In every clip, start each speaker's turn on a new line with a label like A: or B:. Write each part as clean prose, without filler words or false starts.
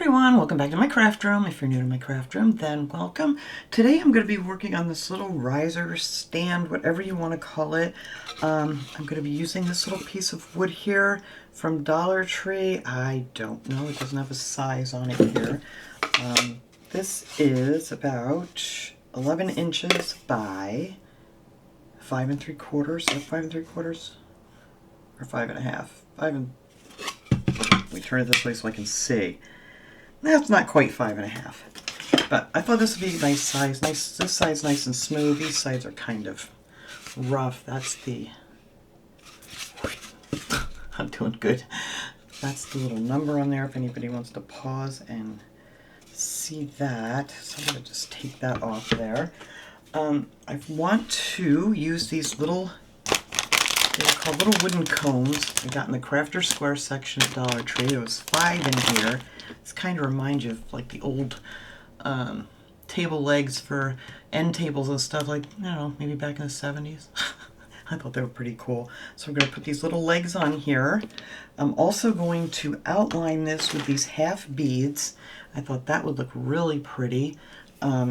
A: everyone, welcome back to my craft room. If you're new to my craft room, then welcome. Today I'm going to be working on this little riser stand, whatever you want to call it. I'm going to be using this little piece of wood here from Dollar Tree. I don't know, it doesn't have a size on it here. This is about 11 inches by 5 3/4. Is that 5 3/4? Or 5 1/2? Let me turn it this way so I can see. That's not quite 5 1/2. But I thought this would be a nice size. This side's nice and smooth. These sides are kind of rough. That's the... I'm doing good. That's the little number on there if anybody wants to pause and see that. So I'm going to just take that off there. I want to use these little... They're called little wooden cones. I got in the Crafter Square section at Dollar Tree. There was 5 in here. This kind of reminds you of like the old table legs for end tables and stuff, like, I don't know, maybe back in the 70s. I thought they were pretty cool. So I'm going to put these little legs on here. I'm also going to outline this with these half beads. I thought that would look really pretty.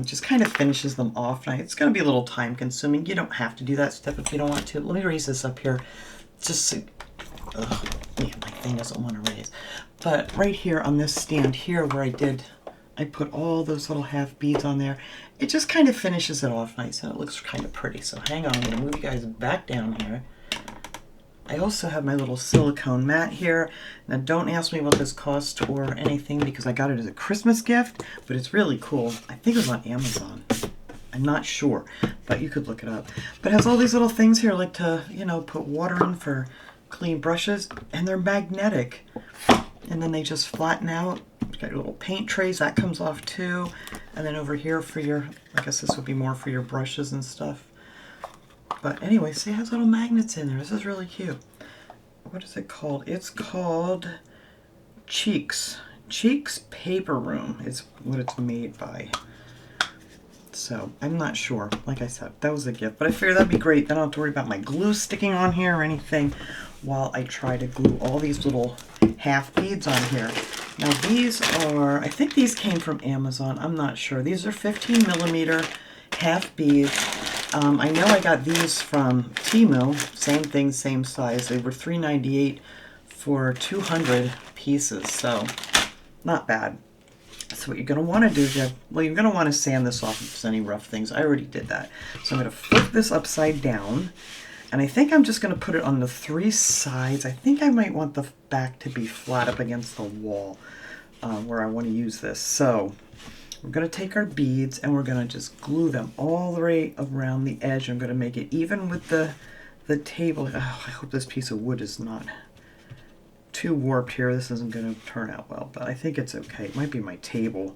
A: Just kind of finishes them off. It's going to be a little time consuming. You don't have to do that step if you don't want to. Let me raise this up here. Just yeah, my thing doesn't want to raise. But right here on this stand here where I put all those little half beads on there, it just kind of finishes it off nice and it looks kind of pretty. So hang on, I'm going to move you guys back down here. I also have my little silicone mat here. Now don't ask me what this cost or anything because I got it as a Christmas gift, but it's really cool. I think it was on Amazon. I'm not sure, but you could look it up. But it has all these little things here like to, you know, put water in for clean brushes, and they're magnetic. And then they just flatten out. You've got your little paint trays, that comes off too. And then over here for your, I guess this would be more for your brushes and stuff. But anyway, see, it has little magnets in there. This is really cute. What is it called? It's called Cheeks. Cheeks Paper Room is what it's made by. So, I'm not sure. Like I said, that was a gift. But I figured that'd be great. Then I don't have to worry about my glue sticking on here or anything while I try to glue all these little half beads on here. Now these are, I think these came from Amazon. I'm not sure. These are 15 millimeter half beads. I know I got these from Temu, same thing, same size. They were $3.98 for 200 pieces, so not bad. So what you're going to want to do is you're going to want to sand this off if there's any rough things. I already did that. So I'm going to flip this upside down, and I think I'm just going to put it on the 3 sides. I think I might want the back to be flat up against the wall where I want to use this. So we're going to take our beads and we're going to just glue them all the way around the edge. I'm going to make it even with the table. Oh, I hope this piece of wood is not too warped here. This isn't going to turn out well, but I think it's okay. It might be my table.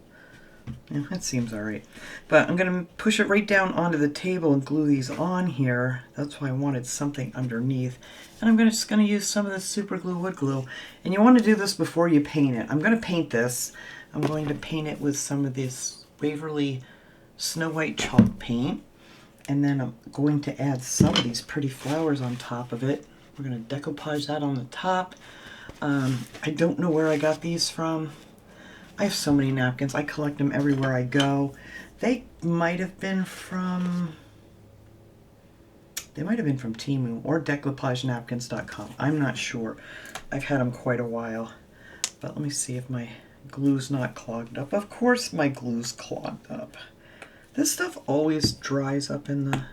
A: Yeah, that seems alright. But I'm going to push it right down onto the table and glue these on here. That's why I wanted something underneath. And I'm just going to use some of this super glue wood glue. And you want to do this before you paint it. I'm going to paint this. I'm going to paint it with some of this Waverly Snow White chalk paint. And then I'm going to add some of these pretty flowers on top of it. We're going to decoupage that on the top. I don't know where I got these from. I have so many napkins. I collect them everywhere I go. They might have been from Temu or decoupagenapkins.com. I'm not sure. I've had them quite a while. But let me see if my glue's not clogged up. Of course my glue's clogged up. This stuff always dries up in the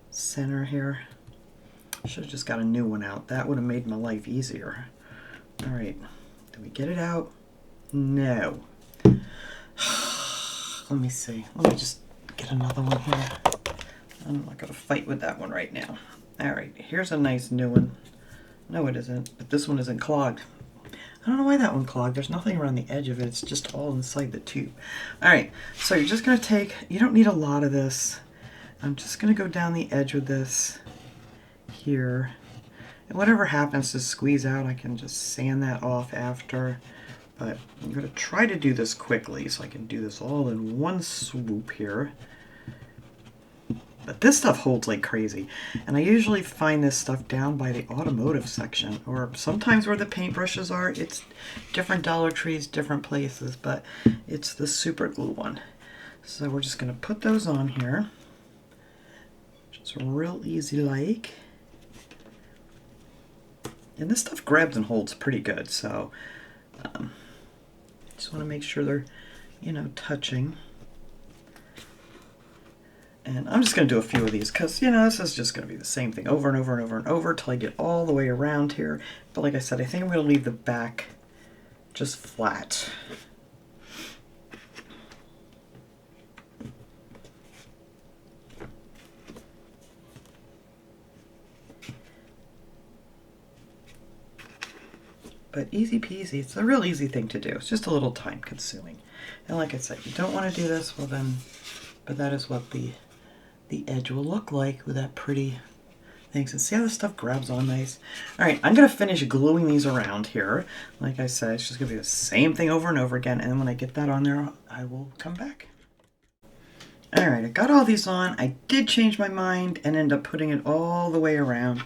A: center here. I should have just got a new one out. That would have made my life easier. Alright, did we get it out? No. Let me see. Let me just get another one here. I'm not going to fight with that one right now. Alright, here's a nice new one. No, it isn't. But this one isn't clogged. I don't know why that one clogged. There's nothing around the edge of it. It's just all inside the tube. Alright, so you're just going to take... You don't need a lot of this. I'm just going to go down the edge with this here. And whatever happens to squeeze out, I can just sand that off after. But I'm going to try to do this quickly so I can do this all in one swoop here. But this stuff holds like crazy. And I usually find this stuff down by the automotive section, or sometimes where the paintbrushes are. It's different Dollar Trees, different places, but it's the super glue one. So we're just going to put those on here. Just real easy like. And this stuff grabs and holds pretty good, so just want to make sure they're, you know, touching. And I'm just going to do a few of these because, you know, this is just going to be the same thing over and over and over and over till I get all the way around here. But like I said, I think I'm going to leave the back just flat. But easy peasy. It's a real easy thing to do. It's just a little time consuming. And like I said, you don't want to do this, well then, but that is what the edge will look like with that pretty things. And see how this stuff grabs on nice? All right, I'm going to finish gluing these around here. Like I said, it's just going to be the same thing over and over again. And then when I get that on there, I will come back. All right, I got all these on. I did change my mind and end up putting it all the way around.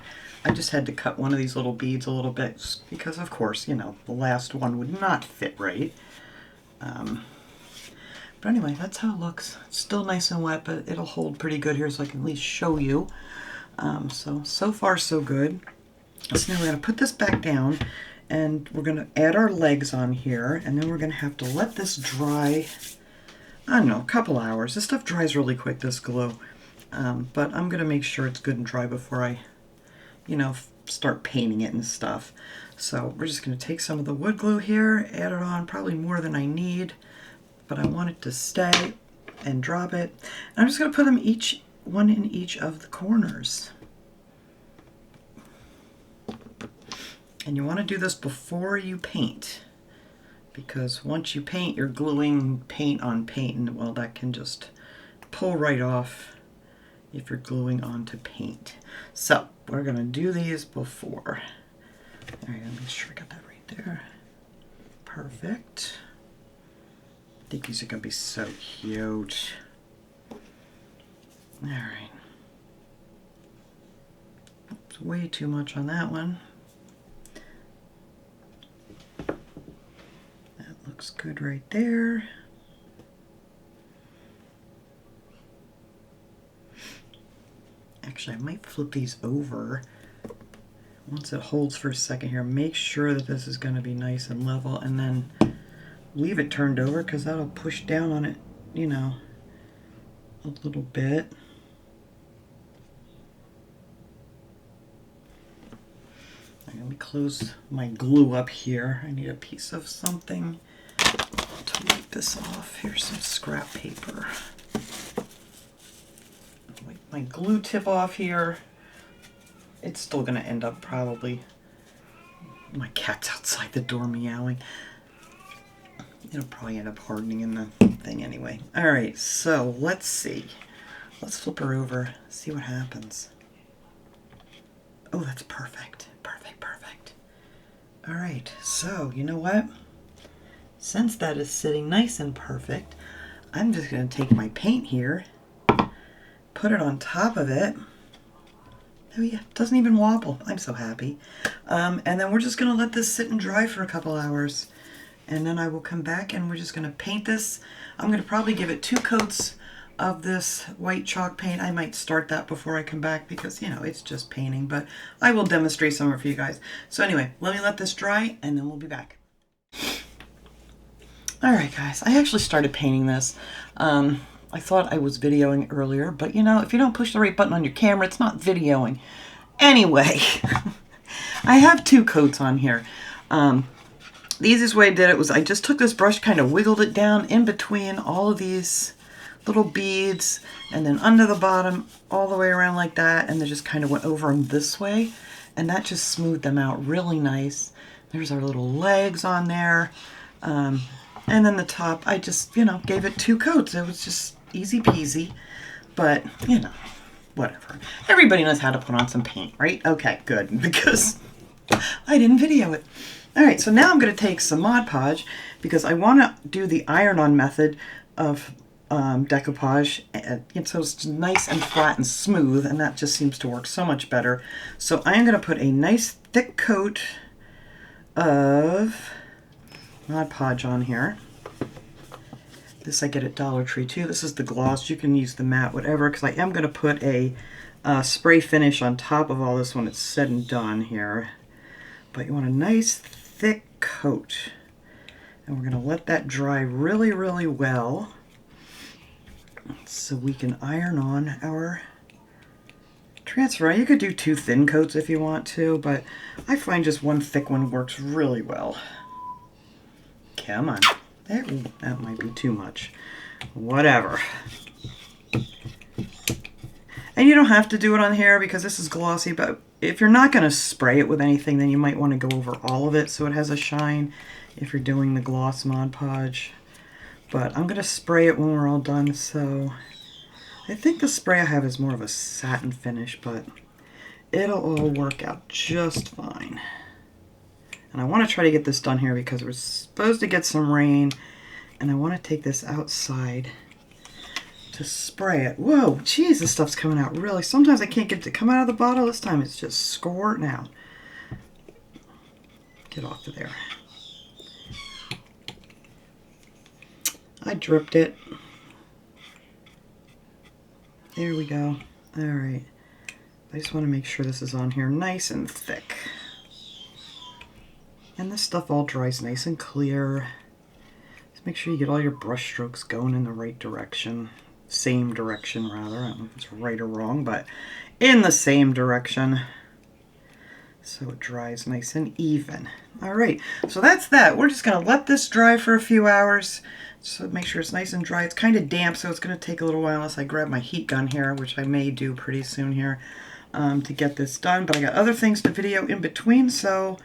A: I just had to cut one of these little beads a little bit because, of course, you know, the last one would not fit right. But anyway, that's how it looks. It's still nice and wet, but it'll hold pretty good here so I can at least show you. So far, so good. So now we're going to put this back down, and we're going to add our legs on here, and then we're going to have to let this dry, I don't know, a couple hours. This stuff dries really quick, this glue. But I'm going to make sure it's good and dry before I, you know, start painting it and stuff. So we're just going to take some of the wood glue here, add it on, probably more than I need, but I want it to stay, and drop it. And I'm just going to put them one in each of the corners. And you want to do this before you paint, because once you paint, you're gluing paint on paint, and well, that can just pull right off if you're gluing onto paint. So we're going to do these before. All right, let me make sure I got that right there. Perfect. I think these are going to be so cute. All right. Oops, way too much on that one. That looks good right there. Actually, I might flip these over. Once it holds for a second here, make sure that this is going to be nice and level, and then leave it turned over because that'll push down on it, you know, a little bit. Let me close my glue up here. I need a piece of something to wipe this off. Here's some scrap paper. Wipe my glue tip off here. It's still going to end up probably... My cat's outside the door meowing. It'll probably end up hardening in the thing anyway. All right, so let's see. Let's flip her over, see what happens. Oh, that's perfect. Perfect, perfect. All right, so you know what? Since that is sitting nice and perfect, I'm just going to take my paint here, put it on top of it. Oh yeah, it doesn't even wobble. I'm so happy. And then we're just going to let this sit and dry for a couple hours. And then I will come back and we're just going to paint this. I'm going to probably give it 2 coats of this white chalk paint. I might start that before I come back because, you know, it's just painting. But I will demonstrate some of it for you guys. So anyway, let me let this dry and then we'll be back. Alright guys, I actually started painting this. I thought I was videoing earlier, but you know, if you don't push the right button on your camera, it's not videoing. Anyway, I have 2 coats on here. The easiest way I did it was I just took this brush, kind of wiggled it down in between all of these little beads, and then under the bottom, all the way around like that, and then just kind of went over them this way, and that just smoothed them out really nice. There's our little legs on there. And then the top, I just, you know, gave it 2 coats. It was just easy peasy, but, you know, whatever. Everybody knows how to put on some paint, right? Okay, good, because I didn't video it. All right, so now I'm going to take some Mod Podge because I want to do the iron-on method of decoupage, and so it's nice and flat and smooth, and that just seems to work so much better. So I am going to put a nice thick coat of Mod Podge on here. This I get at Dollar Tree too. This is the gloss. You can use the matte, whatever, because I am going to put a spray finish on top of all this when it's said and done here. But you want a nice thick coat. And we're going to let that dry really, really well so we can iron on our transfer. You could do 2 thin coats if you want to, but I find just 1 thick one works really well. Come on. There, ooh, that might be too much. Whatever. And you don't have to do it on here because this is glossy, but if you're not going to spray it with anything, then you might want to go over all of it so it has a shine if you're doing the gloss Mod Podge. But I'm going to spray it when we're all done, so I think the spray I have is more of a satin finish, but it'll all work out just fine. And I want to try to get this done here because we're supposed to get some rain, and I want to take this outside to spray it. Whoa, geez, this stuff's coming out really. Sometimes I can't get it to come out of the bottle. This time it's just squirting out. Get off of there. I dripped it. There we go. All right. I just want to make sure this is on here nice and thick. And this stuff all dries nice and clear. Just make sure you get all your brush strokes going in the right direction. Same direction, rather. I don't know if it's right or wrong, but in the same direction. So it dries nice and even. All right, so that's that. We're just going to let this dry for a few hours. So make sure it's nice and dry. It's kind of damp, so it's going to take a little while unless I grab my heat gun here, which I may do pretty soon here to get this done. But I got other things to video in between, so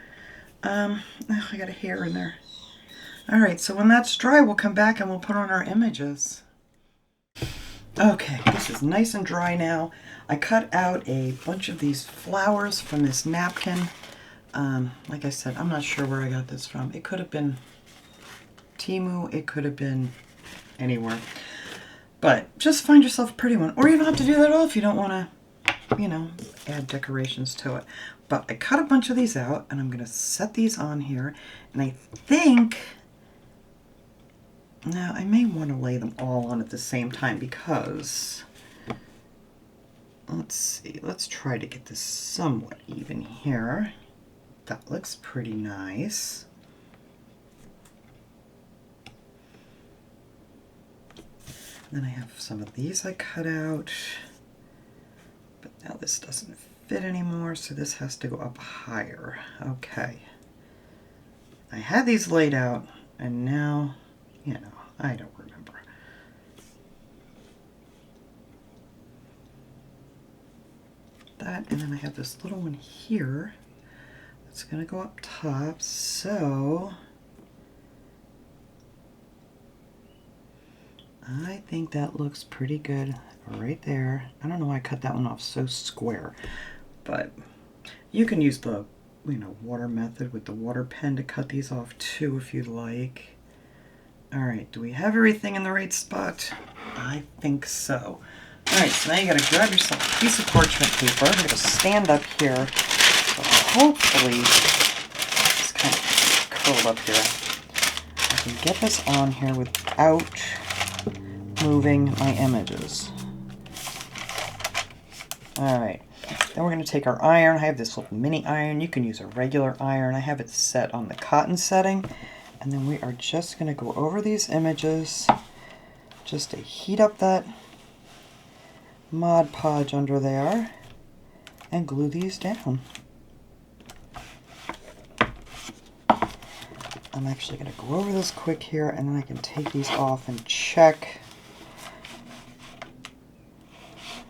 A: I got a hair in there. All right, so when that's dry, we'll come back and we'll put on our images. Okay, this is nice and dry now. I cut out a bunch of these flowers from this napkin. Like I said, I'm not sure where I got this from. It could have been Temu, it could have been anywhere. But just find yourself a pretty one. Or you don't have to do that at all if you don't want to, you know, add decorations to it. But I cut a bunch of these out, and I'm going to set these on here. And I think, now I may want to lay them all on at the same time because, let's see, let's try to get this somewhat even here. That looks pretty nice. Then I have some of these I cut out, but now this doesn't fit anymore, so this has to go up higher. Okay. I had these laid out, and now, you know, I don't remember. That, and then I have this little one here that's going to go up top, so I think that looks pretty good right there. I don't know why I cut that one off so square, but you can use the, you know, water method with the water pen to cut these off too if you'd like. All right, do we have everything in the right spot? I think so. All right, so now you gotta grab yourself a piece of parchment paper. I'm gonna stand up here, so hopefully it's kind of curled up here. I can get this on here without moving my images. Alright, then we're going to take our iron. I have this little mini iron. You can use a regular iron. I have it set on the cotton setting. And then we are just going to go over these images just to heat up that Mod Podge under there and glue these down. I'm actually going to go over this quick here, and then I can take these off and check.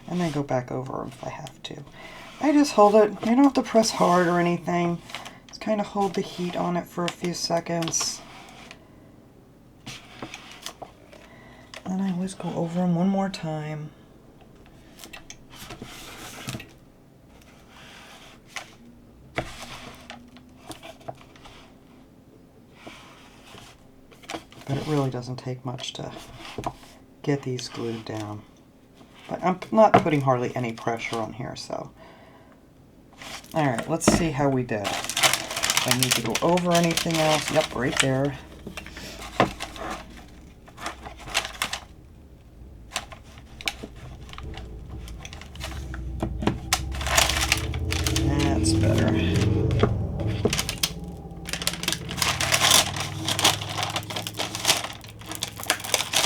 A: And then go back over them if I have to. I just hold it. You don't have to press hard or anything. Just kind of hold the heat on it for a few seconds. And I always go over them one more time. But it really doesn't take much to get these glued down. But I'm not putting hardly any pressure on here, so. All right, let's see how we did. If I need to go over anything else, yep, right there. That's better.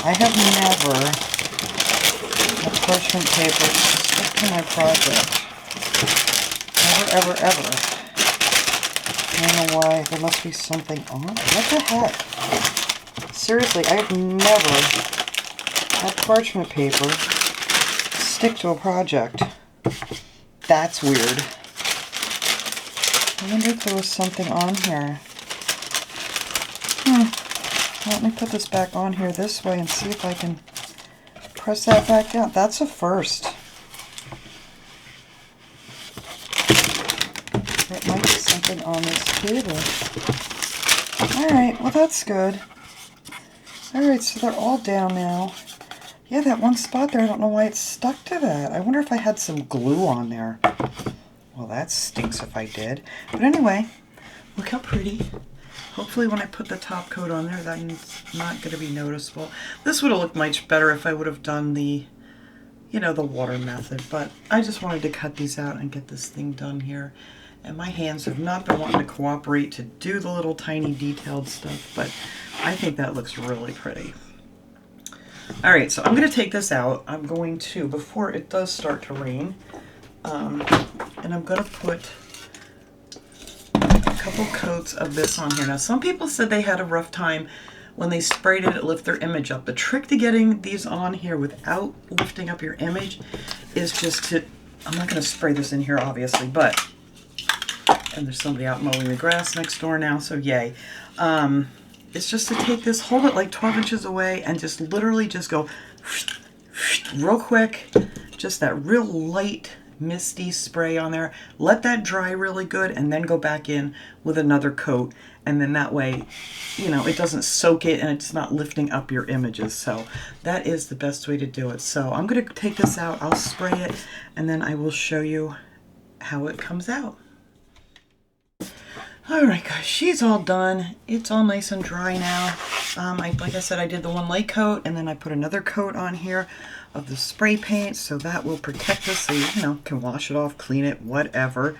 A: I have never had parchment paper stick to my project. Never, ever, ever. I don't know why. There must be something on it. What the heck? Seriously, I have never had parchment paper stick to a project. That's weird. I wonder if there was something on here. Let me put this back on here this way and see if I can press that back down. That's a first. There might be something on this table. Alright, well that's good. Alright, so they're all down now. Yeah, that one spot there, I don't know why it's stuck to that. I wonder if I had some glue on there. Well, that stinks if I did. But anyway, look how pretty. Hopefully when I put the top coat on there, that's not going to be noticeable. This would have looked much better if I would have done the, you know, the water method. But I just wanted to cut these out and get this thing done here. And my hands have not been wanting to cooperate to do the little tiny detailed stuff. But I think that looks really pretty. All right, so I'm going to take this out. I'm going to, before it does start to rain, and I'm going to put a couple coats of this on here. Now, some people said they had a rough time when they sprayed it, it lifted their image up. The trick to getting these on here without lifting up your image is just to, I'm not going to spray this in here, obviously, but, and there's somebody out mowing the grass next door now, so yay. It's just to take this, hold it like 12 inches away, and just literally just go real quick, just that real light, misty spray on there. Let that dry really good, and then go back in with another coat, and then that way, you know, it doesn't soak it, and it's not lifting up your images. So that is the best way to do it. So I'm going to take this out, I'll spray it, and then I will show you how it comes out. Alright guys, she's all done. It's all nice and dry now. Like I said, I did the one light coat, and then I put another coat on here of the spray paint, so that will protect this, so you know, can wash it off, clean it, whatever.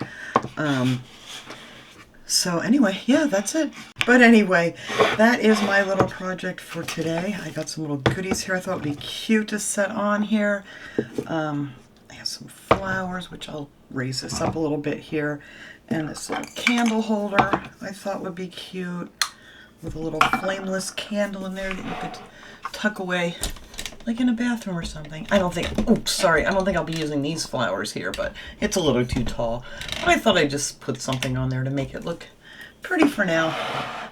A: So anyway, yeah, that's it. But anyway, that is my little project for today. I got some little goodies here I thought would be cute to set on here. I have some flowers, which I'll raise this up a little bit here. And this little candle holder I thought would be cute, with a little flameless candle in there that you could tuck away like in a bathroom or something. I don't think, oops, sorry, I don't think I'll be using these flowers here, but it's a little too tall. But I thought I'd just put something on there to make it look pretty for now.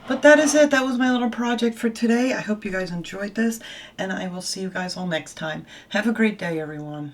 A: But that is it. That was my little project for today. I hope you guys enjoyed this, and I will see you guys all next time. Have a great day, everyone.